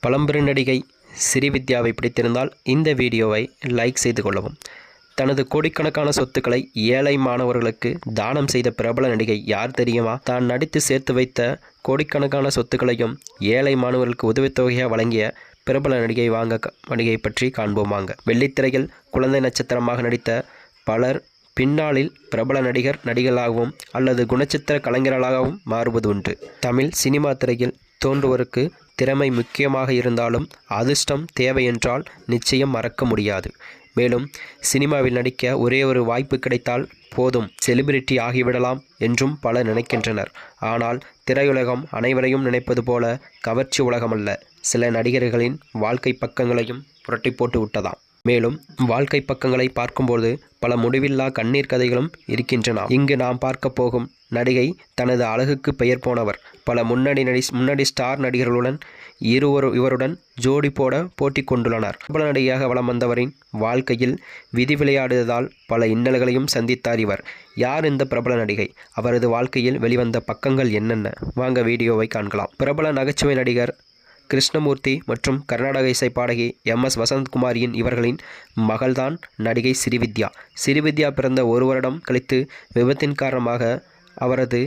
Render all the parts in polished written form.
பழம்பெரும் நடிகை ஸ்ரீவித்யாவை பிடித்திருந்தால் இந்த வீடியோவை லைக் செய்து கொள்ளவும். தனது கோடிக்கணக்கான சொத்துக்களை ஏழை மாணவர்களுக்கு தானம் செய்த பிரபல நடிகை யார் தெரியுமா? தான் நடித்து சேர்த்து வைத்த கோடிக்கணக்கான சொத்துக்களையும் ஏழை மாணவர்களுக்கு உதவித்தொகையாக வழங்கிய பிரபல நடிகை பற்றி காண்போம் வாங்க. வெள்ளித்திரையில் குழந்தை நட்சத்திரமாக நடித்த பலர் பின்னாளில் பிரபல நடிகர்களாகவும் அல்லது குணச்சித்திர கலைஞர்களாகவும் மாறுவது உண்டு. தமிழ் சினிமா திரையில் தோன்றுவோருக்கு திறமை முக்கியமாக இருந்தாலும் அதிர்ஷ்டம் தேவை என்றால் நிச்சயம் மறக்க முடியாது. மேலும் சினிமாவில் நடிக்க ஒரே ஒரு வாய்ப்பு கிடைத்தால் போதும், செலிபிரிட்டி ஆகிவிடலாம் என்றும் பலர் நினைக்கின்றனர். ஆனால் திரையுலகம் அனைவரையும் நினைப்பது போல கவர்ச்சி உலகமல்ல. சில நடிகர்களின் வாழ்க்கை பக்கங்களையும் புரட்டி போட்டு விட்டதாம். மேலும் வாழ்க்கை பக்கங்களை பார்க்கும்போது பல முடிவில்லா கண்ணீர் கதைகளும் இருக்கின்றன. இங்கு நாம் பார்க்க போகும் நடிகை தனது அழகுக்கு பெயர் போனவர். பல முன்னணி ஸ்டார் நடிகர்களுடன் இவருடன் ஜோடி போட போட்டி கொண்டுள்ளனர். பிரபல நடிகையாக வலம் வந்தவரின் வாழ்க்கையில் விதி விளையாடுவதால் பல இன்னல்களையும் சந்தித்தார் இவர். யார் இந்த பிரபல நடிகை? அவரது வாழ்க்கையில் வெளிவந்த பக்கங்கள் என்னென்ன? வாங்க வீடியோவை காண்கலாம். பிரபல நகைச்சுவை நடிகர் கிருஷ்ணமூர்த்தி மற்றும் கர்நாடக இசை பாடகி MS வசந்த்குமாரியின் இவர்களின் மகள்தான் நடிகை ஸ்ரீவித்யா. ஸ்ரீவித்யா பிறந்த ஒரு வருடம் கழித்து விபத்தின் காரணமாக அவரது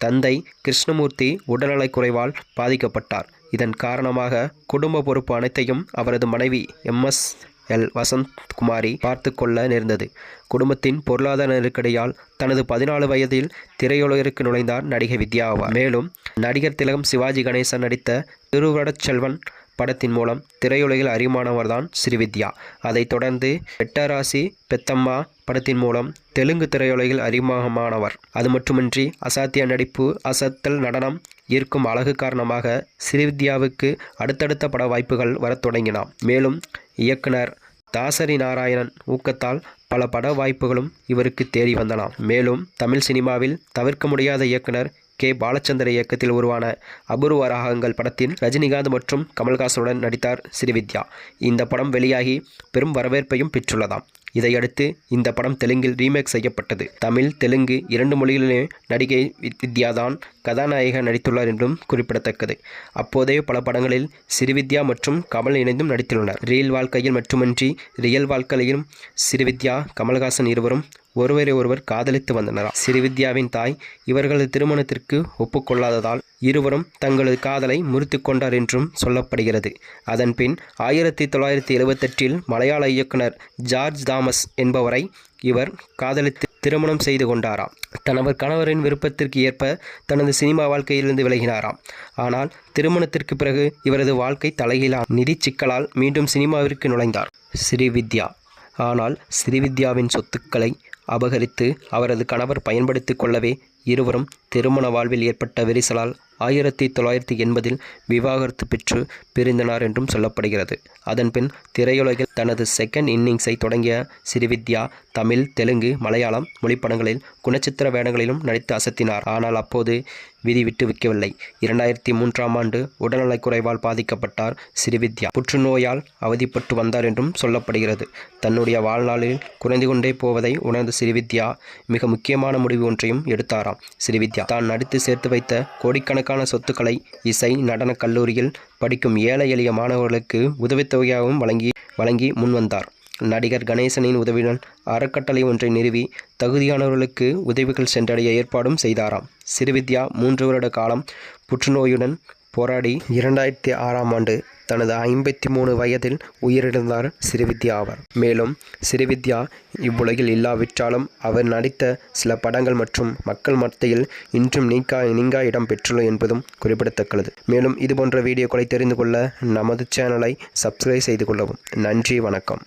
தந்தை கிருஷ்ணமூர்த்தி உடல்நலக் குறைவால் பாதிக்கப்பட்டார். இதன் காரணமாக குடும்ப பொறுப்பு அனைத்தையும் அவரது மனைவி MSL வசந்த்குமாரி பார்த்து கொள்ள நேர்ந்தது. குடும்பத்தின் பொருளாதார நெருக்கடியால் தனது 14 வயதில் திரையுலகிற்கு நுழைந்தார் நடிகை வித்யா ஆவார். மேலும் நடிகர் திலகம் சிவாஜி கணேசன் நடித்த திருவடச்செல்வன் படத்தின் மூலம் திரையுலகில் அறிமுகமானவர்தான் ஸ்ரீவித்யா. அதைத் தொடர்ந்து பெட்டராசி பெத்தம்மா படத்தின் மூலம் தெலுங்கு திரையுலகில் அறிமுகமானவர். அது மட்டுமின்றி அசாத்திய நடிப்பு, அசத்தல் நடனம், ஈர்க்கும் அழகு காரணமாக ஸ்ரீவித்யாவுக்கு அடுத்தடுத்த பட வாய்ப்புகள் வரத் தொடங்கின. மேலும் இயக்குனர் தாசரி நாராயணன் ஊக்கத்தால் பல பட வாய்ப்புகளும் இவருக்கு தேடி வந்தன. மேலும் தமிழ் சினிமாவில் தவிர்க்க முடியாத இயக்குனர் K. பாலச்சந்திர இயக்கத்தில் உருவான அபூர்வ ராகங்கள் படத்தில் ரஜினிகாந்த் மற்றும் கமல்ஹாசனுடன் நடித்தார் ஸ்ரீவித்யா. இந்த படம் வெளியாகி பெரும் வரவேற்பையும் பெற்றுள்ளதாம். இதையடுத்து இந்த படம் தெலுங்கில் ரீமேக் செய்யப்பட்டது. தமிழ், தெலுங்கு 2 மொழிகளிலே நடிகை வித்யா தான் கதாநாயகர் நடித்துள்ளார் என்றும் குறிப்பிடத்தக்கது. அப்போதே பல படங்களில் ஸ்ரீவித்யா மற்றும் கமல் இணைந்தும் நடித்துள்ளனர். ரியல் வாழ்க்கையில் மட்டுமின்றி ரியல் வாழ்க்கையிலும் ஸ்ரீவித்யா, கமல்ஹாசன் இருவரும் ஒருவரை காதலித்து வந்தனர். ஸ்ரீவித்யாவின் தாய் இவர்களது திருமணத்திற்கு ஒப்புக்கொள்ளாததால் இருவரும் தங்களது காதலை முறித்து கொண்டார் என்றும் சொல்லப்படுகிறது. அதன்பின் 1978 மலையாள இயக்குனர் ஜார்ஜ் தாமஸ் என்பவரை இவர் காதலித்து திருமணம் செய்து கொண்டாராம். கணவரின் விருப்பத்திற்கு ஏற்ப தனது சினிமா வாழ்க்கையிலிருந்து விலகினாராம். ஆனால் திருமணத்திற்கு பிறகு இவரது வாழ்க்கை தலைகீழான நிதி சிக்கலால் மீண்டும் சினிமாவிற்கு நுழைந்தார் ஸ்ரீவித்யா. ஆனால் ஸ்ரீவித்யாவின் சொத்துக்களை அபகரித்து அவரது கணவர் பயன்படுத்தி கொள்ளவே இருவரும் திருமண வாழ்வில் ஏற்பட்ட விரிசலால் 1980 விவாகரத்து பெற்று பிரிந்தனர் என்றும் சொல்லப்படுகிறது. அதன்பின் திரையுலகில் தனது செகண்ட் இன்னிங்ஸை தொடங்கிய ஸ்ரீவித்யா தமிழ், தெலுங்கு, மலையாளம் மொழிப்படங்களில் குணச்சித்திர வேடங்களிலும் நடித்து அசத்தினார். ஆனால் அப்போது விதி விட்டு வைக்கவில்லை. 2003ஆம் ஆண்டு உடல்நலக் குறைவால் பாதிக்கப்பட்டார் ஸ்ரீவித்யா. புற்றுநோயால் அவதிப்பட்டு வந்தார் என்றும் சொல்லப்படுகிறது. தன்னுடைய வாழ்நாளில் குறைந்து கொண்டே போவதை உணர்ந்த ஸ்ரீவித்யா மிக முக்கியமான முடிவு ஒன்றையும் எடுத்தாராம். ஸ்ரீவித்யா தான் நடித்து சேர்த்து வைத்த கோடிக்கணக்கான சொத்துக்களை இசை நடன கல்லூரியில் படிக்கும் ஏழை எளிய மாணவர்களுக்கு உதவித்தொகையாகவும் வழங்கி முன்வந்தார். நடிகர் கணேசனின் உதவியுடன் அறக்கட்டளை ஒன்றை நிறுவி தகுதியானவர்களுக்கு உதவிகள் சென்றடைய ஏற்பாடும் செய்தாராம். ஸ்ரீவித்யா 3 வருட காலம் புற்றுநோயுடன் போராடி 2006ஆம் ஆண்டு தனது 53 வயதில் உயிரிழந்தார் ஸ்ரீவித்யா ஆவார். மேலும் ஸ்ரீவித்யா இவ்வுலகில் இல்லாவிட்டாலும் அவர் நடித்த சில படங்கள் மற்றும் மக்கள் மத்தியில் இன்றும் நீங்கா இடம் பெற்றுள்ளது என்பதும் குறிப்பிடத்தக்கது. மேலும் இதுபோன்ற வீடியோக்களை தெரிந்து கொள்ள நமது சேனலை சப்ஸ்கிரைப் செய்து கொள்ளவும். நன்றி, வணக்கம்.